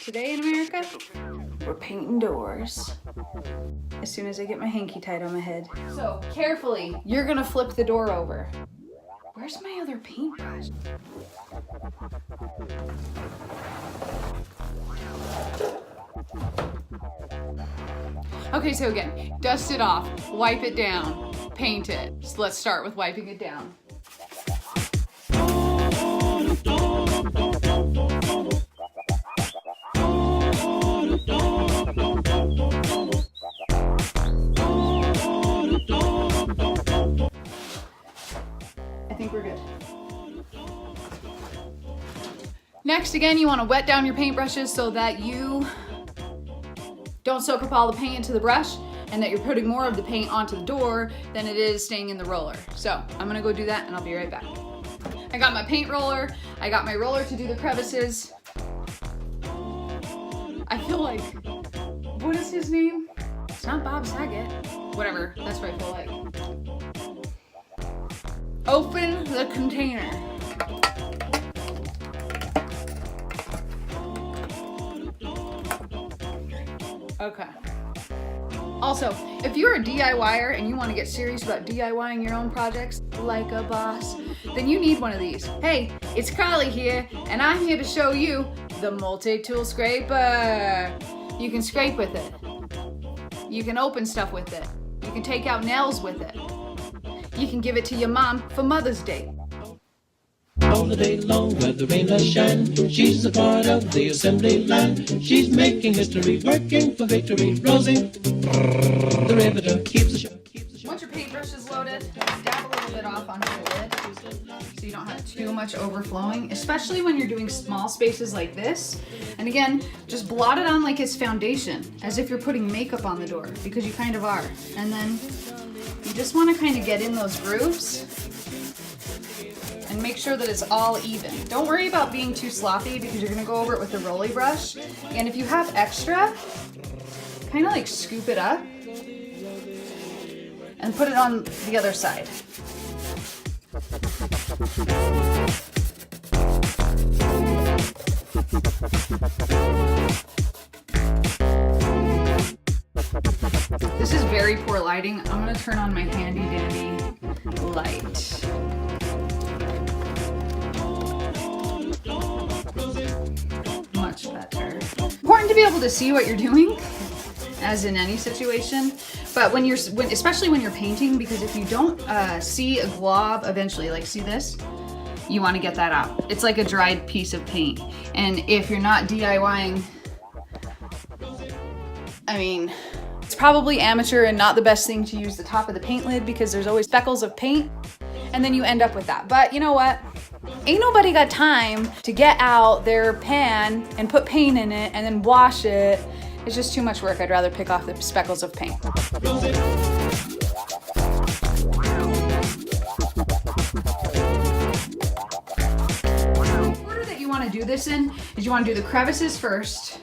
Today in America, we're painting doors. As soon as I get my hanky tied on my head. So carefully, you're gonna flip the door over. Where's my other paintbrush? Okay, so again, dust it off, wipe it down, paint it. So let's start with wiping it down. I think we're good. Next, again, you want to wet down your paintbrushes so that you don't soak up all the paint into the brush and that you're putting more of the paint onto the door than it is staying in the roller. So I'm gonna go do that and I'll be right back. I got my paint roller. I got my roller to do the crevices. I feel like, what is his name? It's not Bob Saget. Whatever, that's what I feel like. Open the container. Okay. Also, if you're a DIYer and you want to get serious about DIYing your own projects like a boss, then you need one of these. Hey, it's Carly here, and I'm here to show you the multi-tool scraper. You can scrape with it. You can open stuff with it. You can take out nails with it. You can give it to your mom for Mother's Day. All the day long, whether rain or shine, she's a part of the assembly line. She's making history, working for victory. Rosie, the riveter, keeps the show. Once your paintbrush is loaded, dab a little bit off onto the lid so you don't have too much overflowing, especially when you're doing small spaces like this. And again, just blot it on like it's foundation, as if you're putting makeup on the door, because you kind of are. And then you just want to kind of get in those grooves and make sure that it's all even. Don't worry about being too sloppy because you're gonna go over it with the rolly brush. And if you have extra, kind of like scoop it up and put it on the other side. This is very poor lighting. I'm gonna turn on my handy dandy light. Much better. Important to be able to see what you're doing, as in any situation. But especially when you're painting, because if you don't see a glob eventually, like see this, you want to get that out. It's like a dried piece of paint. And if you're not DIYing, I mean, it's probably amateur and not the best thing to use the top of the paint lid because there's always speckles of paint and then you end up with that. But you know what? Ain't nobody got time to get out their pan and put paint in it and then wash it. It's just too much work. I'd rather pick off the speckles of paint. The order that you want to do this in is you want to do the crevices first.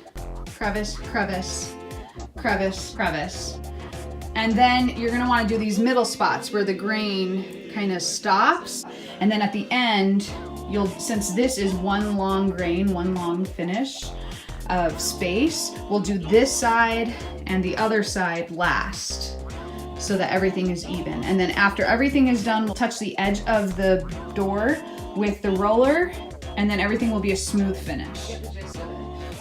Crevice, crevice, crevice, crevice. And then you're going to want to do these middle spots where the grain kind of stops. And then at the end, since this is one long grain, one long finish of space, we'll do this side and the other side last so that everything is even. And then after everything is done, we'll touch the edge of the door with the roller and then everything will be a smooth finish.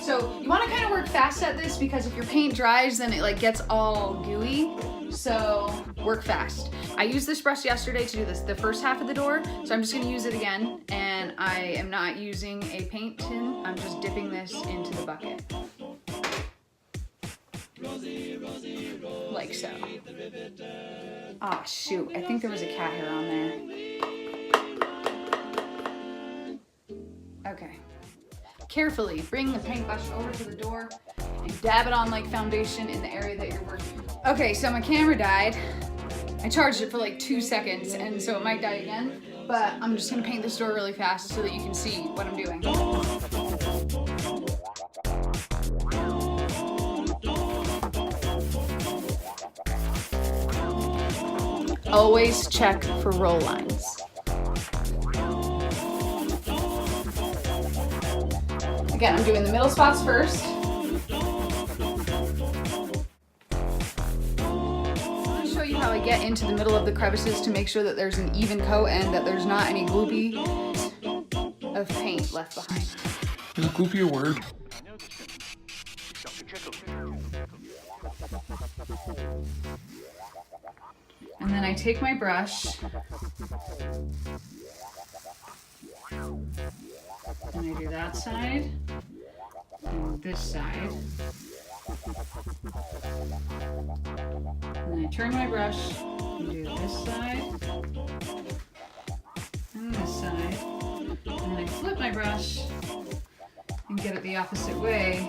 So you want to kind of work fast at this because if your paint dries, then it like gets all gooey. So work fast. I used this brush yesterday to do the first half of the door, so I'm just going to use it again. And I am not using a paint tin. I'm just dipping this into the bucket. Like so. Ah, shoot. I think there was a cat hair on there. Okay. Carefully bring the paintbrush over to the door and dab it on like foundation in the area that you're working. Okay, so my camera died. I charged it for like 2 seconds and so it might die again, but I'm just gonna paint this door really fast so that you can see what I'm doing. Always check for roll lines. Again, I'm doing the middle spots first. I'm gonna show you how I get into the middle of the crevices to make sure that there's an even coat and that there's not any gloopy of paint left behind. Is gloopy a word? And then I take my brush and I do that side and this side. And then I turn my brush and do this side and this side. And then I flip my brush and get it the opposite way.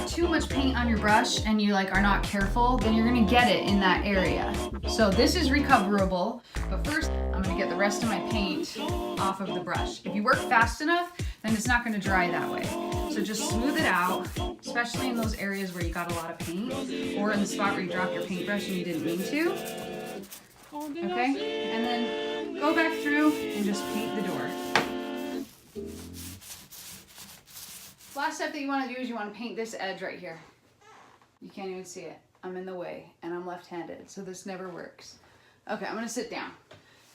Too much paint on your brush and you like are not careful, then you're gonna get it in that area. So this is recoverable, but first I'm gonna get the rest of my paint off of the brush. If you work fast enough, then it's not gonna dry that way. So just smooth it out, especially in those areas where you got a lot of paint or in the spot where you dropped your paintbrush and you didn't mean to. Okay, and then go back through and just paint the door. Last step that you want to do is you want to paint this edge right here. You can't even see it. I'm in the way and I'm left-handed, so this never works. Okay, I'm going to sit down.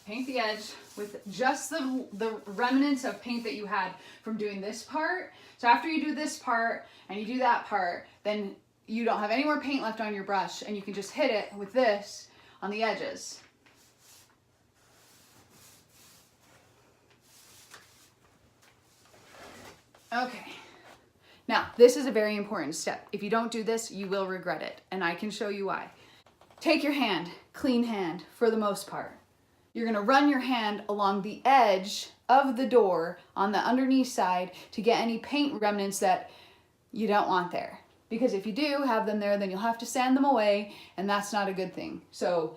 Paint the edge with just the remnants of paint that you had from doing this part. So after you do this part and you do that part, then you don't have any more paint left on your brush and you can just hit it with this on the edges. Okay. Now, this is a very important step. If you don't do this, you will regret it, and I can show you why. Take your hand, clean hand for the most part. You're gonna run your hand along the edge of the door on the underneath side to get any paint remnants that you don't want there. Because if you do have them there, then you'll have to sand them away, and that's not a good thing. So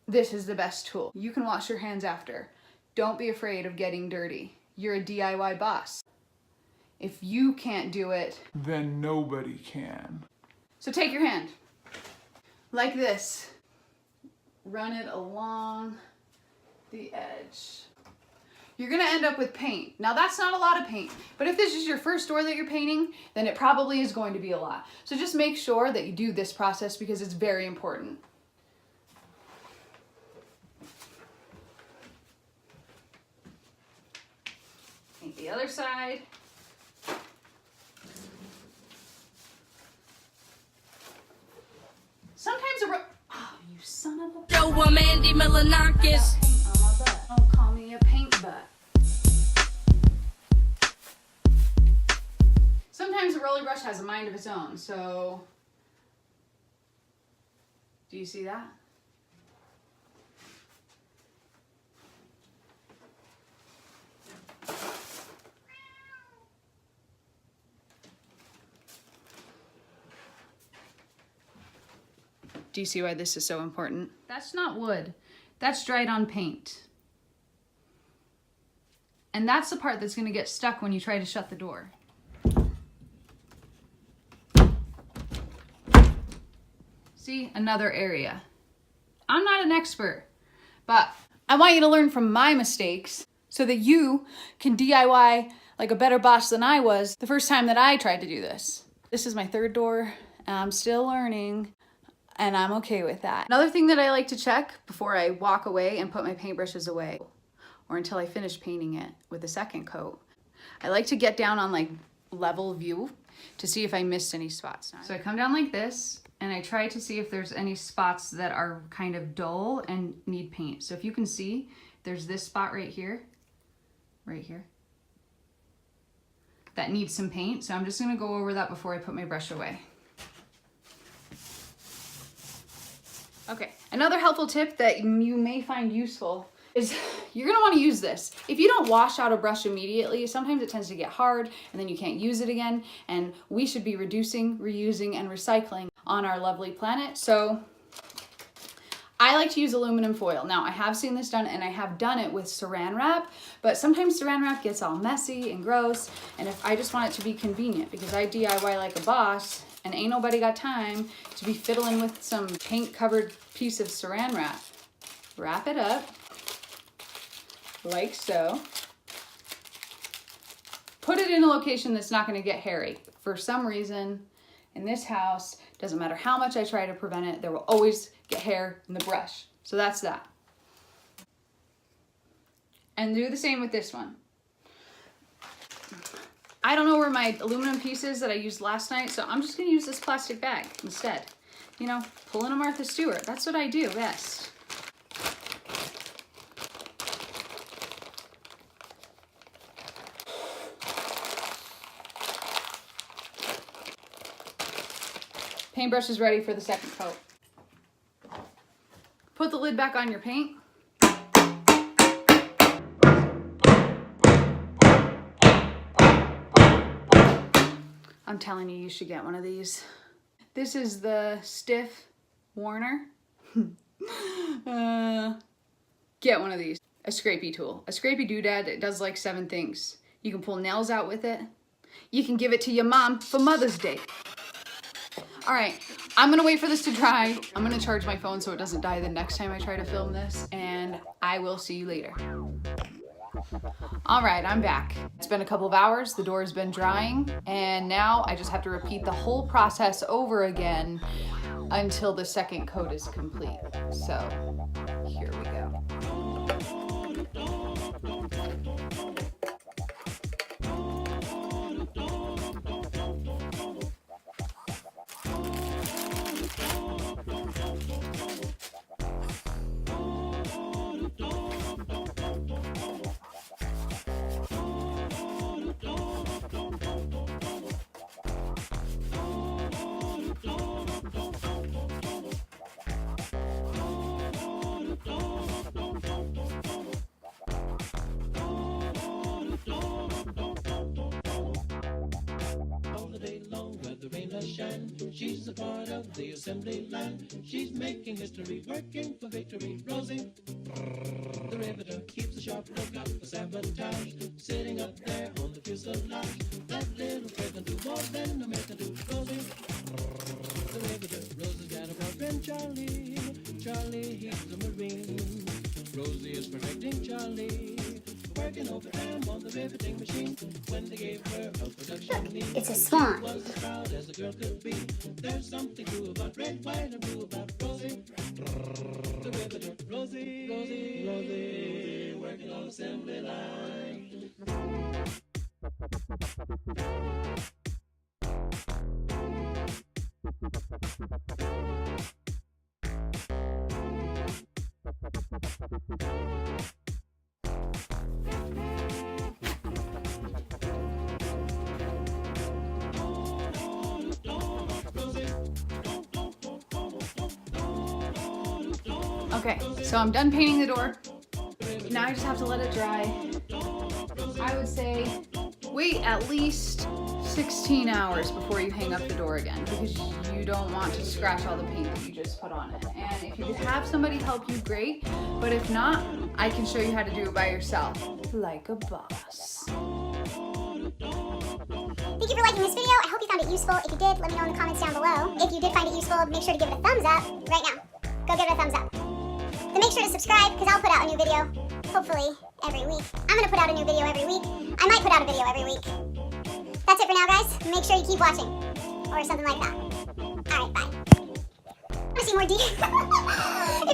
this is the best tool. You can wash your hands after. Don't be afraid of getting dirty. You're a DIY boss. If you can't do it, then nobody can. So take your hand, like this. Run it along the edge. You're gonna end up with paint. Now that's not a lot of paint, but if this is your first door that you're painting, then it probably is going to be a lot. So just make sure that you do this process because it's very important. Paint the other side. Sometimes oh, you son of a... Yo, I'm Andy Milanakis. On my butt. Don't call me a paint butt. Sometimes a roller brush has a mind of its own, so... Do you see that? Do you see why this is so important? That's not wood. That's dried on paint. And that's the part that's gonna get stuck when you try to shut the door. See, another area. I'm not an expert, but I want you to learn from my mistakes so that you can DIY like a better boss than I was the first time that I tried to do this. This is my third door, and I'm still learning. And I'm okay with that. Another thing that I like to check before I walk away and put my paintbrushes away, or until I finish painting it with the second coat, I like to get down on like level view to see if I missed any spots. So I come down like this and I try to see if there's any spots that are kind of dull and need paint. So if you can see, there's this spot right here, that needs some paint. So I'm just gonna go over that before I put my brush away. Okay, another helpful tip that you may find useful is you're gonna wanna use this. If you don't wash out a brush immediately, sometimes it tends to get hard and then you can't use it again. And we should be reducing, reusing, and recycling on our lovely planet. So I like to use aluminum foil. Now I have seen this done and I have done it with saran wrap, but sometimes saran wrap gets all messy and gross. And if I just want it to be convenient because I DIY like a boss And ain't nobody got time to be fiddling with some paint-covered piece of saran wrap. Wrap it up, like so. Put it in a location that's not gonna get hairy. For some reason, in this house, doesn't matter how much I try to prevent it, there will always get hair in the brush. So that's that. And do the same with this one. I don't know where my aluminum piece is that I used last night, so I'm just gonna use this plastic bag instead. You know, pulling a Martha Stewart. That's what I do best. Paintbrush is ready for the second coat. Put the lid back on your paint. I'm telling you, you should get one of these. This is the Stiff Warner. Get one of these. A scrapey tool. A scrapey doodad. It does like 7 things. You can pull nails out with it. You can give it to your mom for Mother's Day. All right, I'm gonna wait for this to dry. I'm gonna charge my phone so it doesn't die the next time I try to film this, and I will see you later. All right, I'm back. It's been a couple of hours, the door has been drying, and now I just have to repeat the whole process over again until the second coat is complete. So, here we go. She's a part of the assembly line. She's making history, working for victory. Rosie, the riveter, keeps a sharp lookout for sabotage. Sitting up there on the fuselage. That little kid can do more than a man can do. Rosie, the riveter. Rosie's got a boyfriend, Charlie. Charlie, he's a Marine. Rosie is protecting Charlie. Working overtime on the riveting machine. When they gave her a production lead, it's a swan. was as proud as a girl could be. There's something true about red, white, and blue about Rosie. The riveter, Rosie, Rosie, Rosie, working on assembly line. Okay, so I'm done painting the door. Now I just have to let it dry. I would say wait at least 16 hours before you hang up the door again, because you don't want to scratch all the paint that you just put on it. And if you could have somebody help you, great. But if not, I can show you how to do it by yourself, like a boss. Thank you for liking this video. I hope you found it useful. If you did, let me know in the comments down below. If you did find it useful, make sure to give it a thumbs up right now. Go give it a thumbs up. Then make sure to subscribe, because I'll put out a new video, hopefully, every week. I'm going to put out a new video every week. I might put out a video every week. That's it for now, guys. Make sure you keep watching, or something like that. Alright, bye. Want to see more If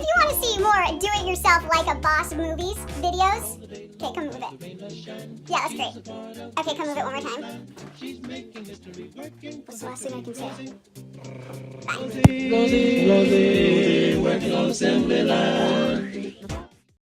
you want to see more do-it-yourself like a boss movies videos, okay, come move it. Yeah, that's great. Okay, come move it one more time. What's the last thing I can say? Bye. Rosie, Rosie, working on assembly line.